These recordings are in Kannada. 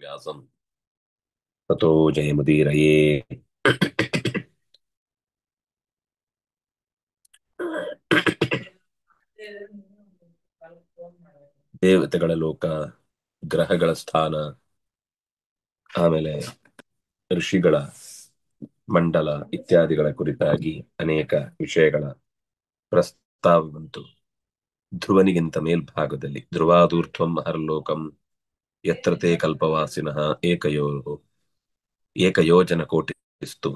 व्यासं ततो जयमुदीरये। ದೇವತೆಗಳ ಲೋಕ, ಗ್ರಹಗಳ ಸ್ಥಾನ, ಆಮೇಲೆ ಋಷಿಗಳ ಮಂಡಲ ಇತ್ಯಾದಿಗಳ ಕುರಿತಾಗಿ ಅನೇಕ ವಿಷಯಗಳ ಪ್ರಸ್ತಾವ ಬಂತು. ಧ್ರುವನಿಗಿಂತ ಮೇಲ್ಭಾಗದಲ್ಲಿ ಧ್ರುವಾದೂರ್ಧ್ವಂ ಮಹರ್ಲೋಕಂ ಯತ್ರ ತೇ ಕಲ್ಪವಾಸಿನಃ ಏಕಯೋಜನ ಕೋಟಿಸ್ತು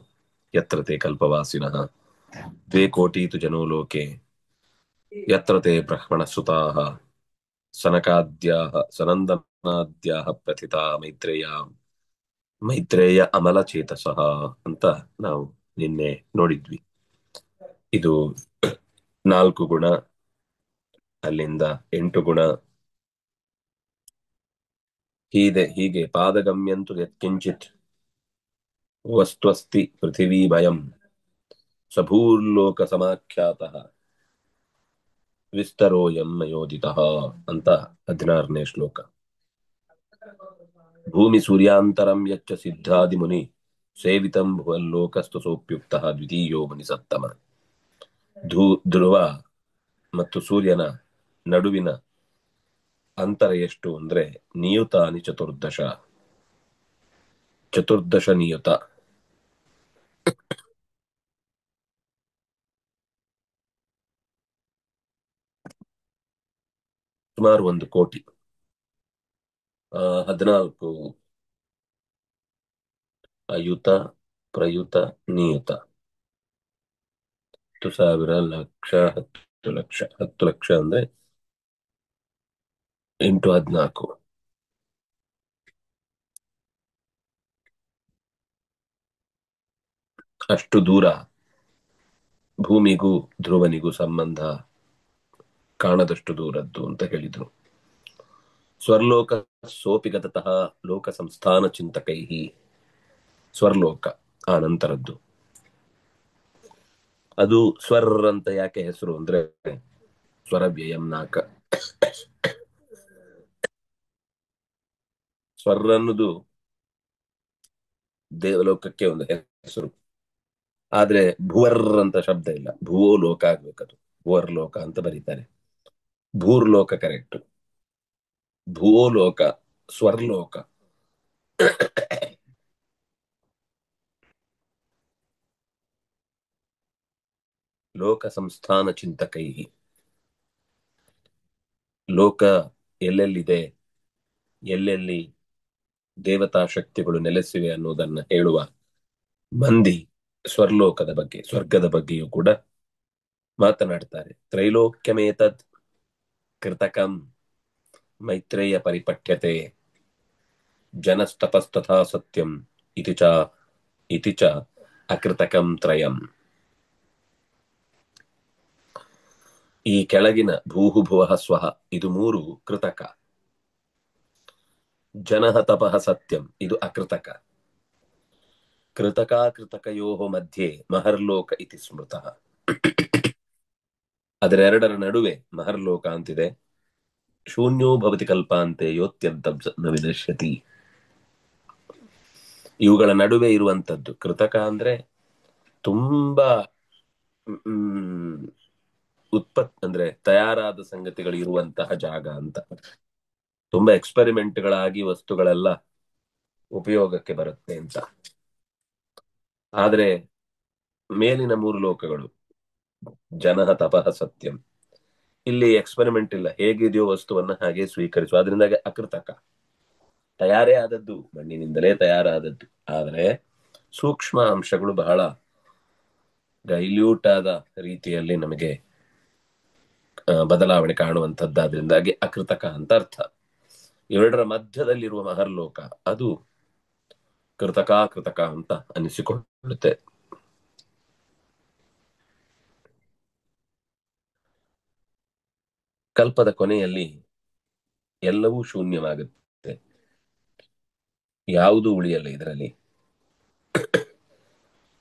ಯತ್ರ ತೇ ಕಲ್ಪವಾಸಿನಃ ದ್ವೇ ಕೋಟಿತು ಜನೋ ಲೋಕೆ ಯತ್ರ ತೇ ಬ್ರಹ್ಮಣಸುತಾಃ ಸನಂದನಾದ್ಯಾಃ ಪ್ರಥಿತಾ ಮೈತ್ರೇಯ ಅಮಲ ಚೇತಸಃ ಅಂತ ನಾವು ನಿನ್ನೆ ನೋಡಿದ್ವಿ. ಇದು 4 ಗುಣ, ಅಲ್ಲಿಂದ 8 ಗುಣ, ಹೀಗೆ ಪಾದಗಮ್ಯಂತು ಯತ್ಕಿಂಚಿತ್ ವಸ್ತ್ವಸ್ತಿ ಪೃಥಿವೀ ಭಯಂ ಸಭೂರ್ಲೋಕ ಸಮಾಖ್ಯಾತಃ ವಿಸ್ತರೋಯಂ ಯೋಜಿತಃ ಅಂತ 16ನೇ ಶ್ಲೋಕ. ಭೂಮಿ ಸೂರ್ಯಾಂತರಂ ಯಚ್ಚ ಸಿದ್ಧಾದಿ ಮುನಿ ಸೇವಿತಂ ಭುವಲ್ಲೋಕಸ್ತು ಸೋಪ್ಯುಕ್ತಃ ದ್ವಿತೀಯೋ ಮುನಿ ಸತ್ತಮ. ಧ್ರುವ ಮತ್ತು ಸೂರ್ಯನ ನಡುವಿನ ಅಂತರ ಎಷ್ಟು ಅಂದ್ರೆ ನಿಯುತಾನಿ ಚತುರ್ದಶ ನಿಯುತ. ಸುಮಾರು 1 ಕೋಟಿ. 14 ಅಯುತ, ಪ್ರಯುತ, ನಿಯುತ. 10,000 ಲಕ್ಷ, 10 ಲಕ್ಷ. 10 ಲಕ್ಷ ಅಂದ್ರೆ 8 14. ಅಷ್ಟು ದೂರ ಭೂಮಿಗೂ ಧ್ರುವನಿಗೂ ಸಂಬಂಧ ಕಾಣದಷ್ಟು ದೂರದ್ದು ಅಂತ ಹೇಳಿದ್ರು. ಸ್ವರ್ಲೋಕ ಸೋಪಿ ಗತತಃ ಲೋಕ ಸಂಸ್ಥಾನ ಚಿಂತಕೈ. ಸ್ವರ್ಲೋಕ ಆ ನಂತರದ್ದು. ಅದು ಸ್ವರ್ ಅಂತ ಯಾಕೆ ಹೆಸರು ಅಂದ್ರೆ ಸ್ವರ ವ್ಯಯಂ ನಾಕ. ಸ್ವರ್ ಅನ್ನೋದು ದೇವಲೋಕಕ್ಕೆ ಒಂದು ಹೆಸರು. ಆದ್ರೆ ಭುವರ್ ಅಂತ ಶಬ್ದ ಇಲ್ಲ, ಭುವೋ ಲೋಕ ಆಗ್ಬೇಕದು. ಭುವರ್ ಲೋಕ ಅಂತ ಬರೀತಾರೆ. ಭೂರ್ಲೋಕ ಕರೆಕ್ಟ್. ಭುವೋ ಲೋಕ, ಸ್ವರ್ಲೋಕ. ಲೋಕ ಸಂಸ್ಥಾನ ಚಿಂತಕೈ. ಲೋಕ ಎಲ್ಲೆಲ್ಲಿದೆ, ಎಲ್ಲೆಲ್ಲಿ ದೇವತಾ ಶಕ್ತಿಗಳು ನೆಲೆಸಿವೆ ಅನ್ನೋದನ್ನ ಹೇಳುವ ಮಂದಿ ಸ್ವರ್ಲೋಕದ ಬಗ್ಗೆ, ಸ್ವರ್ಗದ ಬಗ್ಗೆಯೂ ಕೂಡ ಮಾತನಾಡ್ತಾರೆ. ತ್ರೈಲೋಕ್ಯಮೇತದ್ ಕೃತಕಂ ಮೈತ್ರೇಯ ಪರಿಪಠ್ಯತೆ ಜನಸ್ತಪಸ್ತಥಾ ಸತ್ಯಂ ಇತಿ ಚ ಅಕೃತಕಂ ತ್ರಯಂ. ಈ ಕೆಳಗಿನ ಭೂಹು ಭುವಃ ಸ್ವಃ ಇದು 3 ಕೃತಕ. ಜನಃ ತಪಃ ಸತ್ಯಂ ಇದು ಅಕೃತಕ. ಕೃತಕಾಕೃತಕಯೋ ಮಧ್ಯೆ ಮಹರ್ಲೋಕ ಇತಿ ಸ್ಮೃತಃ. ಅದರೆರಡರ ನಡುವೆ ಮಹರ್ಲೋಕ ಅಂತಿದೆ. ಶೂನ್ಯೋ ಭವತಿ ಕಲ್ಪಾಂತೆ ಯೋತ್ಯಂತಂ ನ ವಿನಶ್ಯತಿ. ಇವುಗಳ ನಡುವೆ ಇರುವಂತದ್ದು ಕೃತಕ ಅಂದ್ರೆ ತುಂಬಾ ಅಂದ್ರೆ ತಯಾರಾದ ಸಂಗತಿಗಳು ಇರುವಂತಹ ಜಾಗ ಅಂತ. ತುಂಬಾ ಎಕ್ಸ್ಪೆರಿಮೆಂಟ್ಗಳಾಗಿ ವಸ್ತುಗಳೆಲ್ಲ ಉಪಯೋಗಕ್ಕೆ ಬರುತ್ತೆ ಅಂತ. ಆದ್ರೆ ಮೇಲಿನ 3 ಲೋಕಗಳು ಜನಃ ತಪಃ ಸತ್ಯಂ, ಇಲ್ಲಿ ಎಕ್ಸ್ಪೆರಿಮೆಂಟ್ ಇಲ್ಲ, ಹೇಗಿದೆಯೋ ವಸ್ತುವನ್ನ ಹಾಗೆ ಸ್ವೀಕರಿಸುವ. ಅದರಿಂದಾಗಿ ಅಕೃತಕ, ತಯಾರೇ ಆದದ್ದು, ಮಣ್ಣಿನಿಂದಲೇ ತಯಾರಾದದ್ದು. ಆದರೆ ಸೂಕ್ಷ್ಮ ಅಂಶಗಳು ಬಹಳ ಡೈಲ್ಯೂಟ್ ಆದ ರೀತಿಯಲ್ಲಿ ನಮಗೆ ಬದಲಾವಣೆ ಕಾಣುವಂಥದ್ದಾದ್ರಿಂದಾಗಿ ಅಕೃತಕ ಅಂತ ಅರ್ಥ. ಇವೆರಡರ ಮಧ್ಯದಲ್ಲಿರುವ ಮಹರ್ಲೋಕ ಅದು ಕೃತಕ ಅಂತ ಅನಿಸಿಕೊಳ್ಳುತ್ತೆ. ಕಲ್ಪದ ಕೊನೆಯಲ್ಲಿ ಎಲ್ಲವೂ ಶೂನ್ಯವಾಗುತ್ತೆ, ಯಾವುದೂ ಉಳಿಯಲ್ಲ ಇದರಲ್ಲಿ.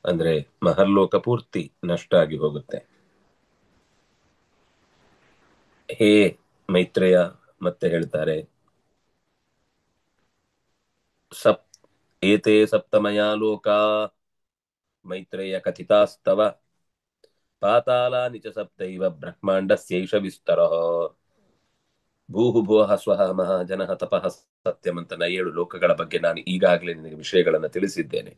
ಅಂದ್ರೆ ಮಹರ್ಲೋಕ ಪೂರ್ತಿ ನಷ್ಟ ಆಗಿ ಹೋಗುತ್ತೆ. ಹೇ ಮೈತ್ರೇಯ ಮತ್ತೆ ಹೇಳ್ತಾರೆ, ಸಪ್ ಏತೆ ಸಪ್ತಮಯಾ ಲೋಕಾ ಮೈತ್ರೇಯ ಕಥಿತಾಸ್ತವ ಪಾತಾಲಾನಿ ಚ ಸಪ್ತೈವ ಬ್ರಹ್ಮಾಂಡಸ್ಯೈಷ ವಿಸ್ತರಃ ಭೂಹು ಭುವಃ ಸ್ವಃ ಮಹಾಜನಃ ತಪಃ ಸತ್ಯಂ ಅಂತ 7 ಲೋಕಗಳ ಬಗ್ಗೆ ನಾನು ಈಗಾಗಲೇ ನಿನಗೆ ವಿಷಯಗಳನ್ನು ತಿಳಿಸಿದ್ದೇನೆ.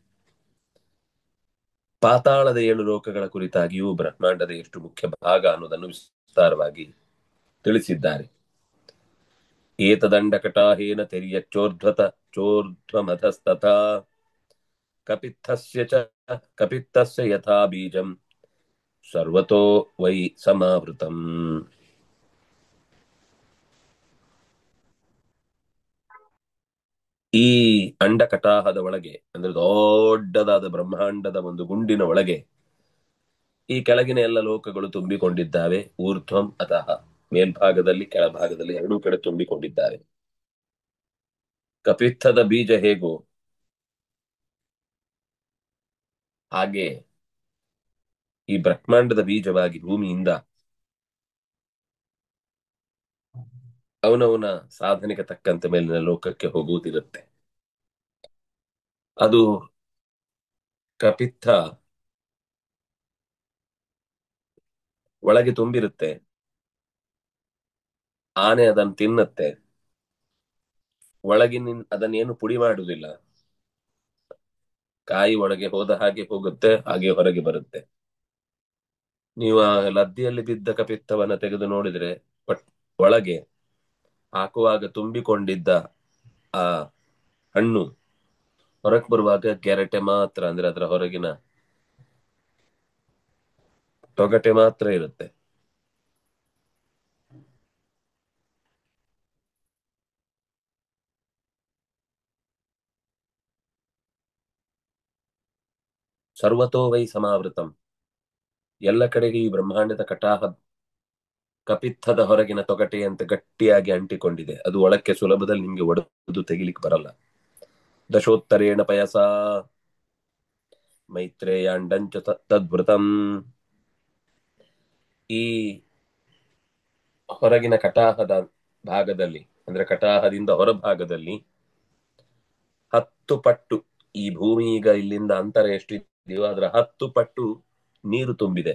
ಪಾತಾಳದ 7 ಲೋಕಗಳ ಕುರಿತಾಗಿಯೂ ಬ್ರಹ್ಮಾಂಡದ ಎಷ್ಟು ಮುಖ್ಯ ಭಾಗ ಅನ್ನೋದನ್ನು ವಿಸ್ತಾರವಾಗಿ ತಿಳಿಸಿದ್ದಾರೆ. ಏತದಂಡಕಟಾಹೇನ ತೆರ್ಯಚ್ಚೋರ್ಧ್ವತ ಚೋರ್ಧ್ವಮಧಸ್ತಥಾ ಕಪಿತ್ತಸ್ಯ ಚ ಕಪಿತ್ತಸ್ಯ ಯಥಾ ಬೀಜಂ ಸರ್ವತೋ ವೈ ಸಮಾವೃತಂ. ಈ ಅಂಡಕಟಾಹದ ಒಳಗೆ ಅಂದ್ರೆ ದೊಡ್ಡದಾದ ಬ್ರಹ್ಮಾಂಡದ ಒಂದು ಗುಂಡಿನ ಒಳಗೆ ಈ ಕೆಳಗಿನ ಎಲ್ಲ ಲೋಕಗಳು ತುಂಬಿಕೊಂಡಿದ್ದಾವೆ. ಊರ್ಧ್ವಂ ಅತಃ, ಮೇಲ್ಭಾಗದಲ್ಲಿ ಕೆಳಭಾಗದಲ್ಲಿ ಎರಡೂ ಕಡೆ ತುಂಬಿಕೊಂಡಿದ್ದಾವೆ. ಕಪಿತ್ತದ ಬೀಜ ಹೇಗೋ ಹಾಗೆ ಈ ಬ್ರಹ್ಮಾಂಡದ ಬೀಜವಾಗಿ ಭೂಮಿಯಿಂದ ಅವನವನ ಸಾಧನೆಗೆ ತಕ್ಕಂತೆ ಮೇಲಿನ ಲೋಕಕ್ಕೆ ಹೋಗುವುದಿರುತ್ತೆ. ಅದು ಕಪಿತ್ತ ಒಳಗೆ ತುಂಬಿರುತ್ತೆ. ಆನೆ ಅದನ್ನು ತಿನ್ನತ್ತೆ. ಒಳಗಿನ ಅದನ್ನೇನು ಪುಡಿ ಮಾಡುವುದಿಲ್ಲ. ಕಾಯಿ ಒಳಗೆ ಹೋದ ಹಾಗೆ ಹೋಗುತ್ತೆ, ಹಾಗೆ ಹೊರಗೆ ಬರುತ್ತೆ. ನೀವು ಆ ಲದ್ದಿಯಲ್ಲಿ ಬಿದ್ದ ಕಪಿತ್ತವನ್ನ ತೆಗೆದು ನೋಡಿದ್ರೆ ಒಳಗೆ ಹಾಕುವಾಗ ತುಂಬಿಕೊಂಡಿದ್ದ ಆ ಹಣ್ಣು ಹೊರಗೆ ಬರುವಾಗ ಗೆರಟೆ ಮಾತ್ರ, ಅಂದ್ರೆ ಅದರ ಹೊರಗಿನ ತೊಗಟೆ ಮಾತ್ರ ಇರುತ್ತೆ. ಸರ್ವತೋ ವೈ ಸಮಾವೃತಂ, ಎಲ್ಲ ಕಡೆಗೆ ಈ ಬ್ರಹ್ಮಾಂಡದ ಕಟಾಹ ಕಪಿತ್ತದ ಹೊರಗಿನ ತೊಗಟೆಯಂತೆ ಗಟ್ಟಿಯಾಗಿ ಅಂಟಿಕೊಂಡಿದೆ. ಅದು ಒಳಕ್ಕೆ ಸುಲಭದಲ್ಲಿ ನಿಮ್ಗೆ ಒಡೆದು ತೆಗಿಲಿಕ್ಕೆ ಬರಲ್ಲ. ದಶೋತ್ತರೇಣ ಪಯಸ ಮೈತ್ರೇಯಾಂಡಂಚ ತದ್ವೃತಂ. ಈ ಹೊರಗಿನ ಕಟಾಹದ ಭಾಗದಲ್ಲಿ ಅಂದ್ರೆ ಕಟಾಹದಿಂದ ಹೊರಭಾಗದಲ್ಲಿ 10 ಪಟ್ಟು, ಈ ಭೂಮಿ ಈಗ ಇಲ್ಲಿಂದ ಅಂತರ ಎಷ್ಟಿದೆಯೋ ಅದರ 10 ಪಟ್ಟು ನೀರು ತುಂಬಿದೆ.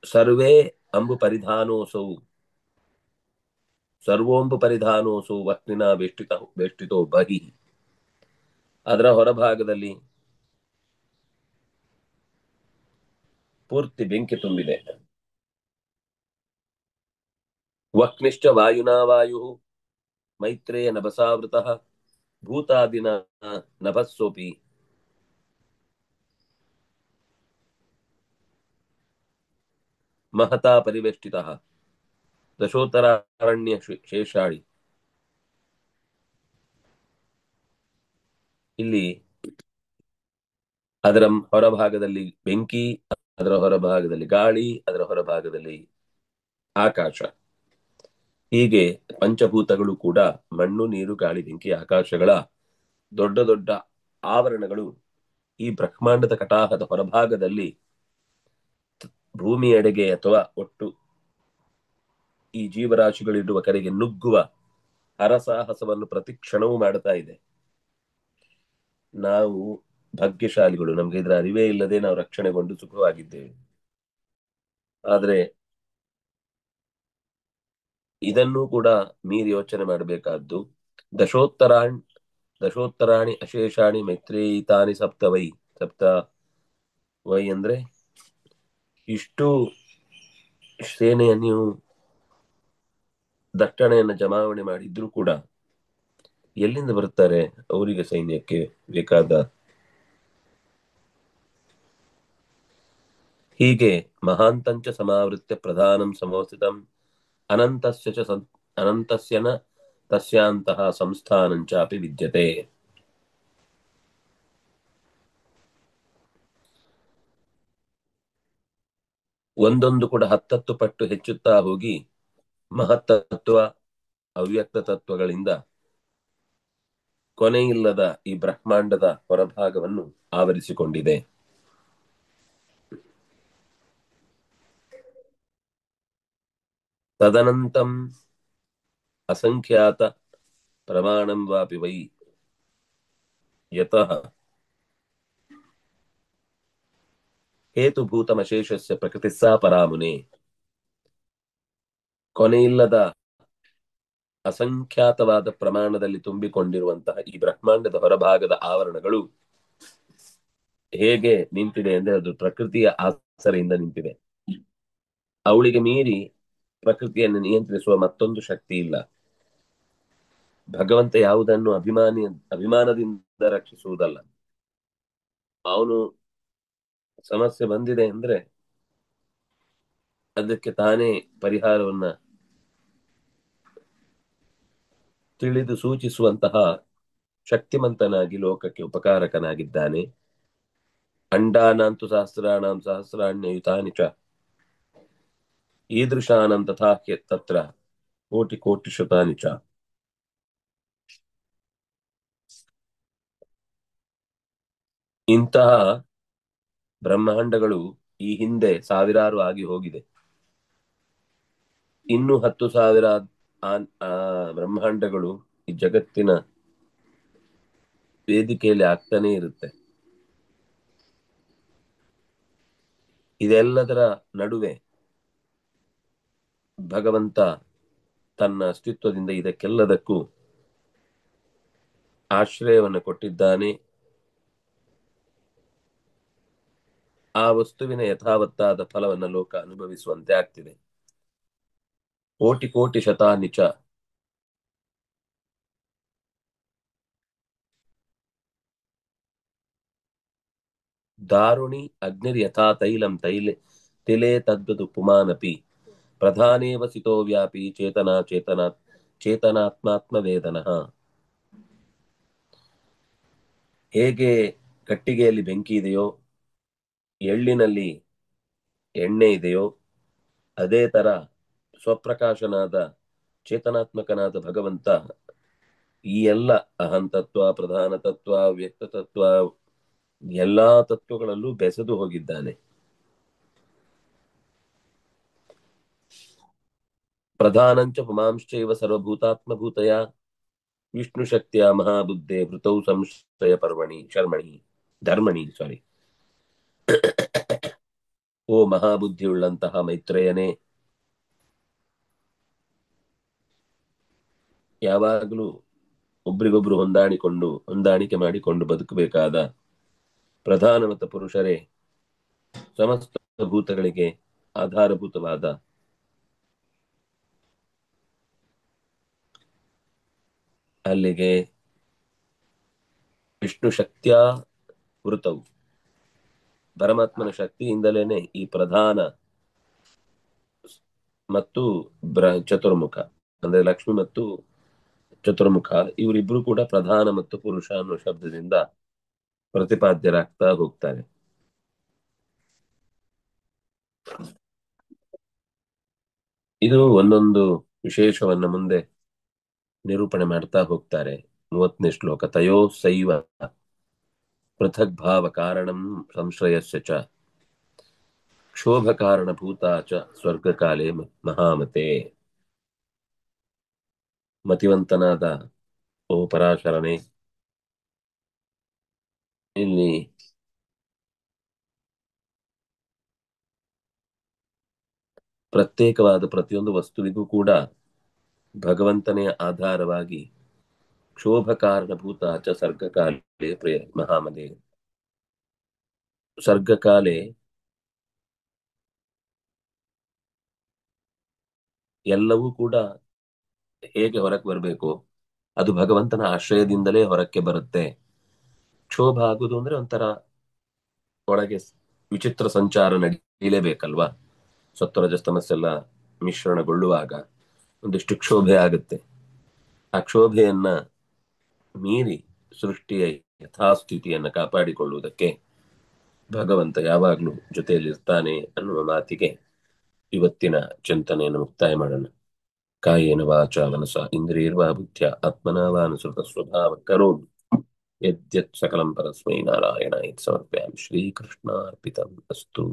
ಸರ್ವೇ ಅಂಬು ಪರಿಧಾನೋಸೌ ಸರ್ವೋಂಬು ಪರಿಧಾನೋಸೌ ವಕ್ನಿನ ವೇಷ್ಟಿತೋ ಬಹಿ. ಅದರ ಹೊರಭಾಗದಲ್ಲಿ ಪೂರ್ತಿ ಬೆಂಕಿ ತುಂಬಿದೆ. ವಕ್ನಿಶ್ಚ ವಾಯುನಾ ವಾಯು ಮೈತ್ರೇಯ ನಭಸಾವೃತಃ ಭೂತಾದಿನ ನಭಸ್ಸೋಪಿ ಮಹತಾ ಪರಿವೇಷ್ಟಿತಃ ದಶೋತ್ತರಾರಣ್ಯ ಶೇಷಾಳಿ. ಇಲ್ಲಿ ಅದರ ಹೊರಭಾಗದಲ್ಲಿ ಬೆಂಕಿ, ಅದರ ಹೊರಭಾಗದಲ್ಲಿ ಗಾಳಿ, ಅದರ ಹೊರಭಾಗದಲ್ಲಿ ಆಕಾಶ. ಹೀಗೆ ಪಂಚಭೂತಗಳು ಕೂಡ ಮಣ್ಣು, ನೀರು, ಗಾಳಿ, ಬೆಂಕಿ, ಆಕಾಶಗಳ ದೊಡ್ಡ ದೊಡ್ಡ ಆವರಣಗಳು ಈ ಬ್ರಹ್ಮಾಂಡದ ಕಟಾಹದ ಹೊರಭಾಗದಲ್ಲಿ ಭೂಮಿಯೆಡೆಗೆ ಅಥವಾ ಒಟ್ಟು ಈ ಜೀವರಾಶಿಗಳಿರುವ ಕಡೆಗೆ ನುಗ್ಗುವ ಹರಸಾಹಸವನ್ನು ಪ್ರತಿ ಕ್ಷಣವೂ ಮಾಡುತ್ತಾ ಇದೆ. ನಾವು ಭಾಗ್ಯಶಾಲಿಗಳು, ನಮ್ಗೆ ಇದರ ಅರಿವೇ ಇಲ್ಲದೆ ನಾವು ರಕ್ಷಣೆಗೊಂಡು ಸುಖವಾಗಿದ್ದೇವೆ. ಆದ್ರೆ ಇದನ್ನು ಕೂಡ ಮೀರಿ ಯೋಚನೆ ಮಾಡಬೇಕಾದ್ದು. ದಶೋತ್ತರಾಣಿ ಅಶೇಷಾಣಿ ಮೈತ್ರೇಯಿತಾನಿ ಸಪ್ತ ವೈ. ಸಪ್ತ ವೈ ಅಂದ್ರೆ ಇಷ್ಟು ಸೇನೆಯ ನೀವು ದಟ್ಟಣೆಯನ್ನು ಜಮಾವಣೆ ಮಾಡಿದ್ರು ಕೂಡ ಎಲ್ಲಿಂದ ಬರುತ್ತಾರೆ ಅವರಿಗೆ ಸೈನ್ಯಕ್ಕೆ ಬೇಕಾದ? ಹೀಗೆ ಮಹಾಂತಂಚ ಸಮಾವೃತ್ಯ ಪ್ರಧಾನಂ ಸಮವಸ್ಥಿತಂ ಅನಂತಸ್ಯ ನ ತಸ್ಯಾಂತಹ ಸಂಸ್ಥಾನಂಚಾಪಿ ವಿದ್ಯತೆ. ಒಂದೊಂದು ಕೂಡ 10 ಪಟ್ಟು ಹೆಚ್ಚುತ್ತಾ ಹೋಗಿ ಮಹತ್ತತ್ವ, ಅವ್ಯಕ್ತ ತತ್ವಗಳಿಂದ ಕೊನೆಯಿಲ್ಲದ ಈ ಬ್ರಹ್ಮಾಂಡದ ಹೊರಭಾಗವನ್ನು ಆವರಿಸಿಕೊಂಡಿದೆ. ತದನಂತಂ असंख्यात प्रमाणं वापि वै यतः ಹೇತುಭೂತಮಶೇಷಸ್ಯ ಪ್ರಕೃತಿಸ್ಸಾ ಪರಾಮುನೆ. ಕೊನೆಯಿಲ್ಲದ ಅಸಂಖ್ಯಾತವಾದ ಪ್ರಮಾಣದಲ್ಲಿ ತುಂಬಿಕೊಂಡಿರುವಂತಹ ಈ ಬ್ರಹ್ಮಾಂಡದ ಹೊರಭಾಗದ ಆವರಣಗಳು ಹೇಗೆ ನಿಂತಿದೆ ಅಂದ್ರೆ ಅದು ಪ್ರಕೃತಿಯ ಆಸರೆಯಿಂದ ನಿಂತಿದೆ. ಅವಳಿಗೆ ಮೀರಿ ಪ್ರಕೃತಿಯನ್ನು ನಿಯಂತ್ರಿಸುವ ಮತ್ತೊಂದು ಶಕ್ತಿ ಇಲ್ಲ. ಭಗವಂತ ಯಾವುದನ್ನು ಅಭಿಮಾನದಿಂದ ರಕ್ಷಿಸುವುದಲ್ಲ. ಅವನು ಸಮಸ್ಯೆ ಬಂದಿದೆ ಅಂದ್ರೆ ಅದಕ್ಕೆ ತಾನೇ ಪರಿಹಾರವನ್ನ ತಿಳಿದು ಸೂಚಿಸುವಂತಹ ಶಕ್ತಿಮಂತನಾಗಿ ಲೋಕಕ್ಕೆ ಉಪಕಾರಕನಾಗಿದ್ದಾನೆ. ಅಂಡಾನಾಂತು ಸಹಸ್ರಾಣಾಂ ಸಹಸ್ರಾಣ್ಯಯುತಾನಿ ಚ ಈದೃಶಾನಂ ತಥಾ ತತ್ರ ಕೋಟಿ ಕೋಟಿ ಶತಾನಿ ಚ. ಇಂತಹ ಬ್ರಹ್ಮಾಂಡಗಳು ಈ ಹಿಂದೆ ಸಾವಿರಾರು ಆಗಿ ಹೋಗಿದೆ. ಇನ್ನು 10,000 ಬ್ರಹ್ಮಾಂಡಗಳು ಈ ಜಗತ್ತಿನ ವೇದಿಕೆಯಲ್ಲಿ ಆಗ್ತಾನೆ ಇರುತ್ತೆ. ಇದೆಲ್ಲದರ ನಡುವೆ ಭಗವಂತ ತನ್ನ ಅಸ್ತಿತ್ವದಿಂದ ಇದಕ್ಕೆಲ್ಲದಕ್ಕೂ ಆಶ್ರಯವನ್ನು ಕೊಟ್ಟಿದ್ದಾನೆ. ಆ ವಸ್ತುವಿನ ಯಥಾವತ್ತಾದ ಫಲವನ್ನು ಲೋಕ ಅನುಭವಿಸುವಂತೆ ಆಗ್ತಿದೆ. ಕೋಟಿ ಕೋಟಿ ಶತಾನಿಚ. ದಾರುಣಿ ಅಗ್ನಿರ್ ಯಥಾ ತೈಲಂ ತಿಲೇ ತದ್ವದು ಪುಮಾನಪಿ ಪ್ರಧಾನೇವ ಸಿತೋ ವ್ಯಾಪಿ ಚೇತನಾತ್ಮಾತ್ಮ ವೇದನಃ. ಹೇಗೆ ಕಟ್ಟಿಗೆಯಲ್ಲಿ ಬೆಂಕಿ ಇದೆಯೋ, ಎಳ್ಳಿನಲ್ಲಿ ಎಣ್ಣೆ ಇದೆಯೋ, ಅದೇ ತರ ಸ್ವಪ್ರಕಾಶನಾದ ಚೇತನಾತ್ಮಕನಾದ ಭಗವಂತ ಈ ಎಲ್ಲ ಅಹಂತತ್ವ, ಪ್ರಧಾನ ತತ್ವ, ವ್ಯಕ್ತ ತತ್ವ ಎಲ್ಲಾ ತತ್ವಗಳಲ್ಲೂ ಬೆಸೆದು ಹೋಗಿದ್ದಾನೆ. ಪ್ರಧಾನಂಚ ಪುಮಾಂಶ್ಚೈವ ಸರ್ವಭೂತಾತ್ಮಭೂತಯ ವಿಷ್ಣು ಶಕ್ತಿಯ ಮಹಾಬುದ್ಧೆ ವೃತೌ ಸಂಶಯ ಧರ್ಮಣಿ. ಓ ಮಹಾಬುದ್ಧಿಯುಳ್ಳಂತಹ ಮೈತ್ರೇಯನೇ, ಯಾವಾಗಲೂ ಒಬ್ರಿಗೊಬ್ರು ಹೊಂದಾಣಿಕೆ ಮಾಡಿಕೊಂಡು ಬದುಕಬೇಕಾದ ಪ್ರಧಾನಮತ ಪುರುಷರೇ, ಸಮಸ್ತ ಭೂತಗಳಿಗೆ ಆಧಾರಭೂತವಾದ ಅಲ್ಲಿಗೆ ವಿಷ್ಣು ಶಕ್ತಿಯ ವೃತವು ಪರಮಾತ್ಮನ ಶಕ್ತಿಯಿಂದಲೇನೆ ಈ ಪ್ರಧಾನ ಮತ್ತು ಚತುರ್ಮುಖ ಅಂದ್ರೆ ಲಕ್ಷ್ಮಿ ಮತ್ತು ಚತುರ್ಮುಖ ಇವರಿಬ್ರು ಕೂಡ ಪ್ರಧಾನ ಮತ್ತು ಪುರುಷ ಅನ್ನೋ ಶಬ್ದದಿಂದ ಪ್ರತಿಪಾದ್ಯರಾಗ್ತಾ ಹೋಗ್ತಾರೆ. ಇದು ಒಂದೊಂದು ವಿಶೇಷವನ್ನ ಮುಂದೆ ನಿರೂಪಣೆ ಮಾಡ್ತಾ ಹೋಗ್ತಾರೆ. 30ನೇ ಶ್ಲೋಕ. ತಯೋ ಸೈವ ಪೃಥಕ್ ಭಾವ ಕಾರಣಂ ಸಂಶ್ರಯಸ್ಯ ಚ ಕ್ಷೋಭ ಕಾರಣ ಭೂತಾ ಚ ಸ್ವರ್ಗಕಾಲೇ ಮಹಾಮತೆ. ಮತಿವಂತನಾದ ಓ ಪರಾಶರನೇ, ಇಲ್ಲಿ ಪ್ರತ್ಯೇಕವಾದ ಪ್ರತಿಯೊಂದು ವಸ್ತುವಿಗೂ ಕೂಡ ಭಗವಂತನೇ ಆಧಾರವಾಗಿ ಕ್ಷೋಭ ಕಾರಣಭೂತ ಚ ಸರ್ಗಕಾಲೇ ಪ್ರಿಯ ಮಹಾಮದೆ. ಸರ್ಗಕಾಲೆ ಎಲ್ಲವೂ ಕೂಡ ಹೇಗೆ ಹೊರಕ್ಕೆ ಬರಬೇಕು, ಅದು ಭಗವಂತನ ಆಶ್ರಯದಿಂದಲೇ ಹೊರಕ್ಕೆ ಬರುತ್ತೆ. ಕ್ಷೋಭ ಆಗುದು ಅಂದ್ರೆ ಒಂಥರ ಒಳಗೆ ವಿಚಿತ್ರ ಸಂಚಾರ ನಡೀಲೇಬೇಕಲ್ವಾ. ಸತ್ವರಜಸ್ತಮಸ್ಸೆಲ್ಲ ಮಿಶ್ರಣಗೊಳ್ಳುವಾಗ ಒಂದಿಷ್ಟು ಕ್ಷೋಭೆ ಆಗುತ್ತೆ. ಆ ಕ್ಷೋಭೆಯನ್ನ ಮೀರಿ ಸೃಷ್ಟಿಯ ಯಥಾಸ್ಥಿತಿಯನ್ನ ಕಾಪಾಡಿಕೊಳ್ಳುವುದಕ್ಕೆ ಭಗವಂತ ಯಾವಾಗ್ಲೂ ಜೊತೆಯಲ್ಲಿರ್ತಾನೆ ಅನ್ನುವ ಮಾತಿಗೆ ಇವತ್ತಿನ ಚಿಂತನೆಯನ್ನು ಮುಕ್ತಾಯ ಮಾಡೋಣ. ಕಾಯೇನ ವಾಚ ಮನಸಾ ಇಂದ್ರಿಯರ್ವಾ ಬುದ್ಧ್ಯ ಆತ್ಮನಾ ವಾ ಅನುಸೃತ ಸ್ವಭಾವ ಕರೋಮಿ ಯದ್ಯತ್ ಸಕಲಂ ಪರಸ್ಮೈ ನಾರಾಯಣಾಯ ಸಮರ್ಪಯಾಮಿ. ಶ್ರೀಕೃಷ್ಣಾರ್ಪಿತಂ ಅಸ್ತು.